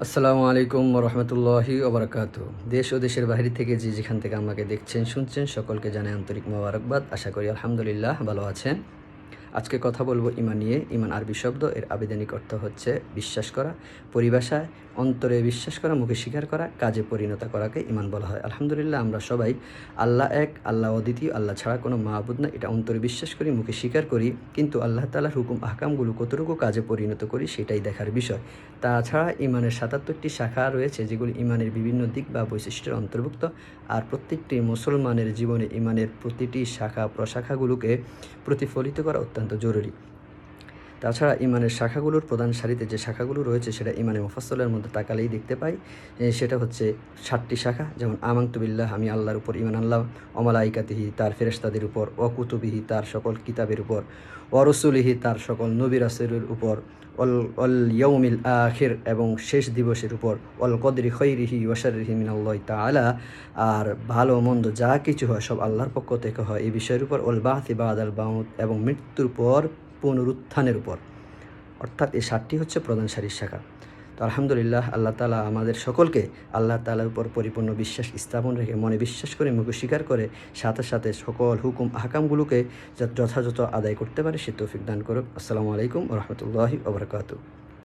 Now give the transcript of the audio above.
আসসালামু আলাইকুম রহমতুল্লাহি ওবরাকাতু। দেশ ও দেশের বাইরে থেকে যেখান থেকে আমাকে দেখছেন শুনছেন সকলকে জানাই আন্তরিক মোবারকবাদ। আশা করি আলহামদুলিল্লাহ ভালো আছেন। আজকে কথা বলবো ঈমান নিয়ে। ঈমান আরবি শব্দ, এর আবেদনিক অর্থ হচ্ছে বিশ্বাস করা। পরিভাষায় অন্তরে বিশ্বাস করা, মুখে স্বীকার করা, কাজে পরিণত করাকে ঈমান বলা হয়। আলহামদুলিল্লাহ আমরা সবাই আল্লাহ এক, আল্লাহ অদ্বিতীয়, আল্লাহ ছাড়া কোনো মাবুদ না, এটা অন্তরে বিশ্বাস করি, মুখে স্বীকার করি। কিন্তু আল্লাহ তাআলার হুকুম আহকামগুলো কতটুকু কাজে পরিণত করি সেটাই দেখার বিষয়। তাছাড়া ঈমানের ৭৭টি শাখা রয়েছে, যেগুলি ঈমানের বিভিন্ন দিক বা বৈশিষ্ট্যের অন্তর্ভুক্ত। আর প্রত্যেকটি মুসলমানের জীবনে ঈমানের প্রতিটি শাখা প্রশাখাগুলোকে প্রতিফলিত করা অত্যন্ত জরুরি। তাছাড়া ঈমানের শাখাগুলোর প্রধান সারিতে যে শাখাগুলো রয়েছে সেটা ঈমানে মুফাসসলের মধ্যে তাকালেই দেখতে পাই। সেটা হচ্ছে ৭টি শাখা। যেমন আমানতু বিল্লাহ, আমি আল্লাহর উপর ঈমান আনলাম। অমালাইকাতিহি, তার ফেরেশতাদের উপর। কুতুবিহি, তার সকল কিতাবের উপর। রসুলিহি, তার সকল নবী রাসূলের উপর। অল অল ইয়াউমিল আখির, এবং শেষ দিবসের উপর। কদরি খৈরিহি ওয়া শাররিহি মিনাল্লাহি তাআলা, আর ভালো মন্দ যা কিছু হয় সব আল্লাহর পক্ষ থেকে হয় এই বিষয়ের উপর। বা'থি বা'দাল মাউত, এবং মৃত্যুর পর পুনরুত্থানের উপর। অর্থাৎ এই 7টি হচ্ছে প্রধান সারির শাখা। তো আলহামদুলিল্লাহ, আল্লাহ তাআলা আমাদের সকলকে আল্লাহ তাআলার উপর পরিপূর্ণ বিশ্বাস স্থাপন রেখে, মনে বিশ্বাস করে, মুখে স্বীকার করে, সাথে সাথে সকল হুকুম আহকামগুলোকে যথাযথ আদায় করতে পারে সে তৌফিক দান করুক। আসসালামু আলাইকুম ওয়া রাহমাতুল্লাহি ওয়া বারাকাতুহু।